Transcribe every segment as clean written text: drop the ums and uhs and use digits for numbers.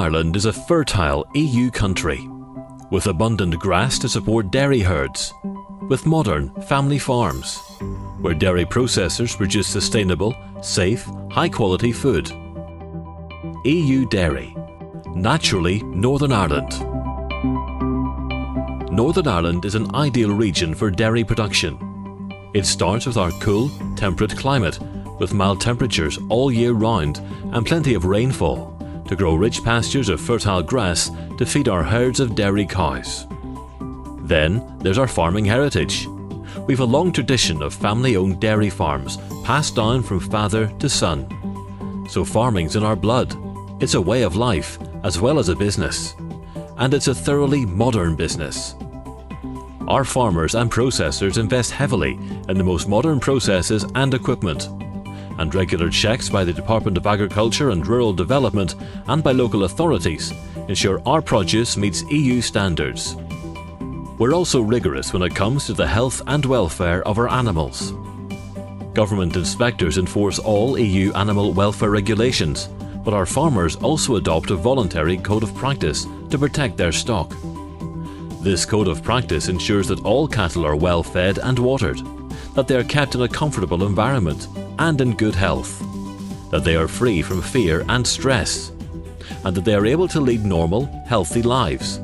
Ireland is a fertile EU country, with abundant grass to support dairy herds, with modern family farms, where dairy processors produce sustainable, safe, high-quality food. EU Dairy, naturally Northern Ireland. Northern Ireland is an ideal region for dairy production. It starts with our cool, temperate climate, with mild temperatures all year round and plenty of rainfall, to grow rich pastures of fertile grass to feed our herds of dairy cows. Then there's our farming heritage. We've a long tradition of family-owned dairy farms passed down from father to son. So farming's in our blood. It's a way of life as well as a business. And it's a thoroughly modern business. Our farmers and processors invest heavily in the most modern processes and equipment, and regular checks by the Department of Agriculture and Rural Development and by local authorities ensure our produce meets EU standards. We're also rigorous when it comes to the health and welfare of our animals. Government inspectors enforce all EU animal welfare regulations, but our farmers also adopt a voluntary code of practice to protect their stock. This code of practice ensures that all cattle are well fed and watered, that they are kept in a comfortable environment and in good health, that they are free from fear and stress, and that they are able to lead normal, healthy lives,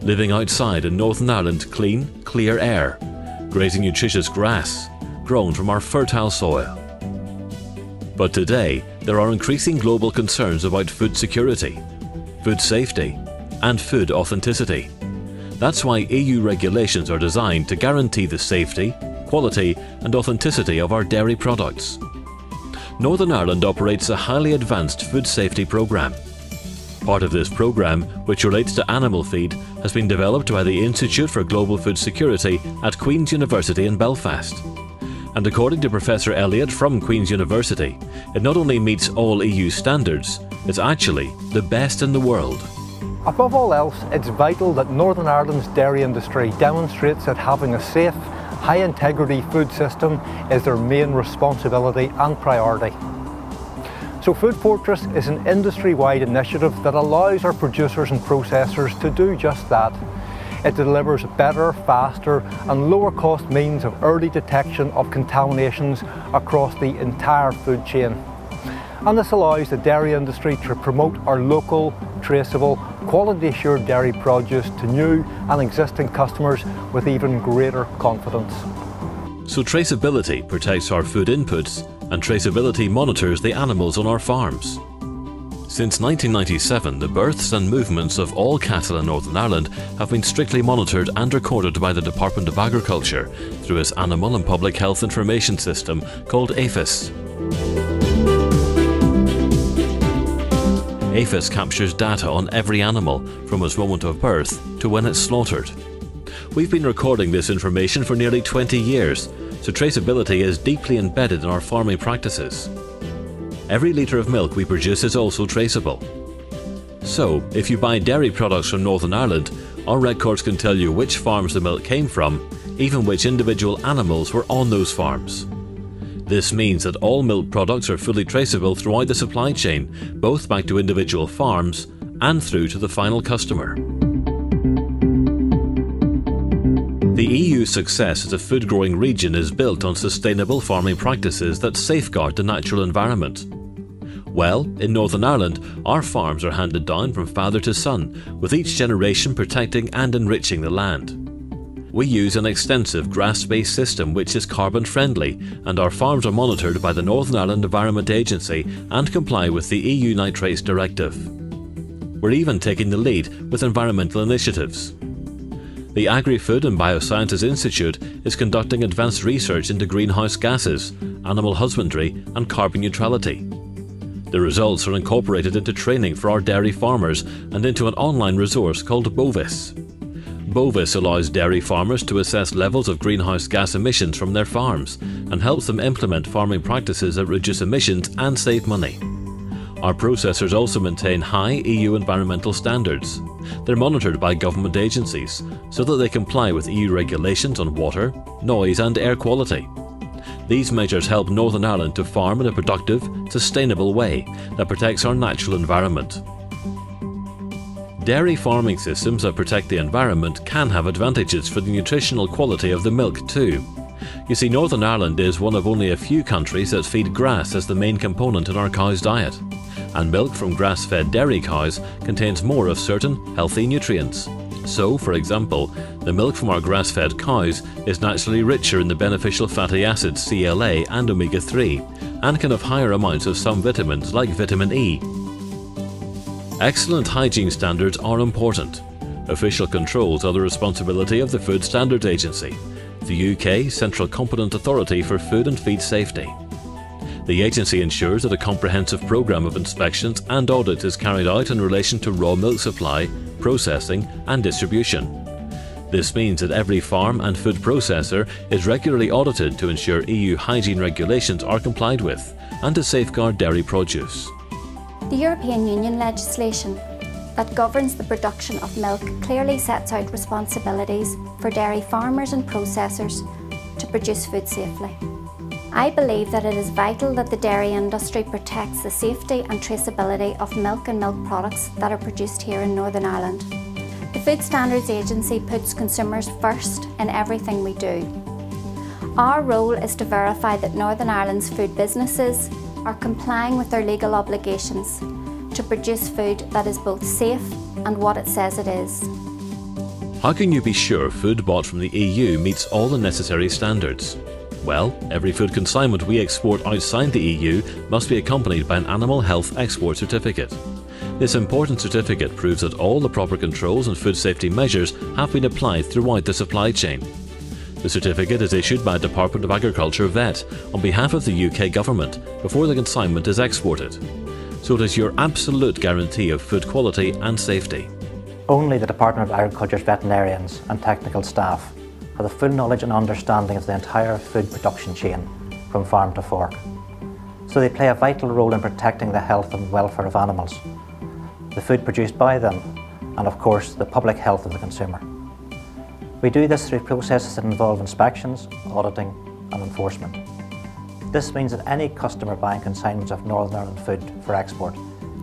living outside in Northern Ireland clean, clear air, grazing nutritious grass, grown from our fertile soil. But today, there are increasing global concerns about food security, food safety, and food authenticity. That's why EU regulations are designed to guarantee the safety, quality and authenticity of our dairy products. Northern Ireland operates a highly advanced food safety programme. Part of this programme, which relates to animal feed, has been developed by the Institute for Global Food Security at Queen's University in Belfast. And according to Professor Elliott from Queen's University, it not only meets all EU standards, it's actually the best in the world. Above all else, it's vital that Northern Ireland's dairy industry demonstrates that having a safe, high-integrity food system is their main responsibility and priority. So Food Fortress is an industry-wide initiative that allows our producers and processors to do just that. It delivers better, faster and lower cost means of early detection of contaminations across the entire food chain. And this allows the dairy industry to promote our local, traceable, quality assured dairy produce to new and existing customers with even greater confidence. So traceability protects our food inputs and traceability monitors the animals on our farms. Since 1997, the births and movements of all cattle in Northern Ireland have been strictly monitored and recorded by the Department of Agriculture through its Animal and Public Health Information System called APHIS. APHIS captures data on every animal from its moment of birth to when it's slaughtered. We've been recording this information for nearly 20 years, so traceability is deeply embedded in our farming practices. Every litre of milk we produce is also traceable. So, if you buy dairy products from Northern Ireland, our records can tell you which farms the milk came from, even which individual animals were on those farms. This means that all milk products are fully traceable throughout the supply chain, both back to individual farms and through to the final customer. The EU's success as a food-growing region is built on sustainable farming practices that safeguard the natural environment. Well, in Northern Ireland, our farms are handed down from father to son, with each generation protecting and enriching the land. We use an extensive grass-based system which is carbon-friendly, and our farms are monitored by the Northern Ireland Environment Agency and comply with the EU Nitrates Directive. We're even taking the lead with environmental initiatives. The Agri-Food and Biosciences Institute is conducting advanced research into greenhouse gases, animal husbandry and carbon neutrality. The results are incorporated into training for our dairy farmers and into an online resource called Bovis. Bovis allows dairy farmers to assess levels of greenhouse gas emissions from their farms and helps them implement farming practices that reduce emissions and save money. Our processors also maintain high EU environmental standards. They're monitored by government agencies so that they comply with EU regulations on water, noise and air quality. These measures help Northern Ireland to farm in a productive, sustainable way that protects our natural environment. Dairy farming systems that protect the environment can have advantages for the nutritional quality of the milk too. You see, Northern Ireland is one of only a few countries that feed grass as the main component in our cow's diet, and milk from grass-fed dairy cows contains more of certain healthy nutrients. So, for example, the milk from our grass-fed cows is naturally richer in the beneficial fatty acids CLA and omega-3, and can have higher amounts of some vitamins like vitamin E. Excellent hygiene standards are important. Official controls are the responsibility of the Food Standards Agency, the UK Central Competent Authority for Food and Feed Safety. The agency ensures that a comprehensive programme of inspections and audits is carried out in relation to raw milk supply, processing and distribution. This means that every farm and food processor is regularly audited to ensure EU hygiene regulations are complied with and to safeguard dairy produce. The European Union legislation that governs the production of milk clearly sets out responsibilities for dairy farmers and processors to produce food safely. I believe that it is vital that the dairy industry protects the safety and traceability of milk and milk products that are produced here in Northern Ireland. The Food Standards Agency puts consumers first in everything we do. Our role is to verify that Northern Ireland's food businesses are complying with their legal obligations to produce food that is both safe and what it says it is. How can you be sure food bought from the EU meets all the necessary standards? Well, every food consignment we export outside the EU must be accompanied by an Animal Health Export Certificate. This important certificate proves that all the proper controls and food safety measures have been applied throughout the supply chain. The certificate is issued by a Department of Agriculture vet on behalf of the UK government before the consignment is exported. So it is your absolute guarantee of food quality and safety. Only the Department of Agriculture's veterinarians and technical staff have the full knowledge and understanding of the entire food production chain from farm to fork. So they play a vital role in protecting the health and welfare of animals, the food produced by them, and of course the public health of the consumer. We do this through processes that involve inspections, auditing and enforcement. This means that any customer buying consignments of Northern Ireland food for export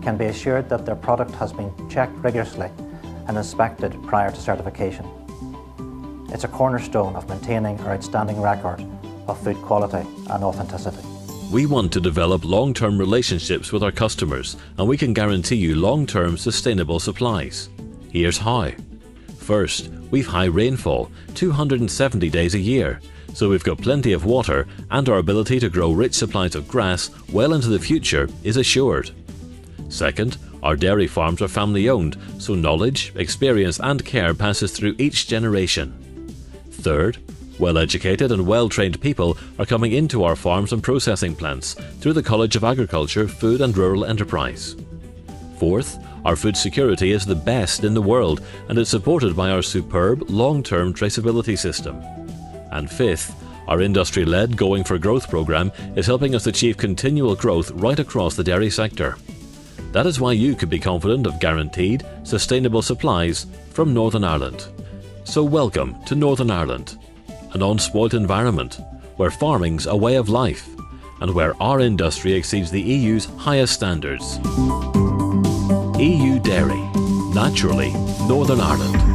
can be assured that their product has been checked rigorously and inspected prior to certification. It's a cornerstone of maintaining our outstanding record of food quality and authenticity. We want to develop long-term relationships with our customers, and we can guarantee you long-term sustainable supplies. Here's how. First, we've high rainfall, 270 days a year, so we've got plenty of water, and our ability to grow rich supplies of grass well into the future is assured. Second, our dairy farms are family owned, so knowledge, experience and care passes through each generation. Third, well-educated and well-trained people are coming into our farms and processing plants through the College of Agriculture, Food and Rural Enterprise. Fourth, our food security is the best in the world and is supported by our superb long-term traceability system. And fifth, our industry-led Going for Growth programme is helping us achieve continual growth right across the dairy sector. That is why you can be confident of guaranteed, sustainable supplies from Northern Ireland. So welcome to Northern Ireland, an unspoilt environment where farming's a way of life and where our industry exceeds the EU's highest standards. EU Dairy, naturally Northern Ireland.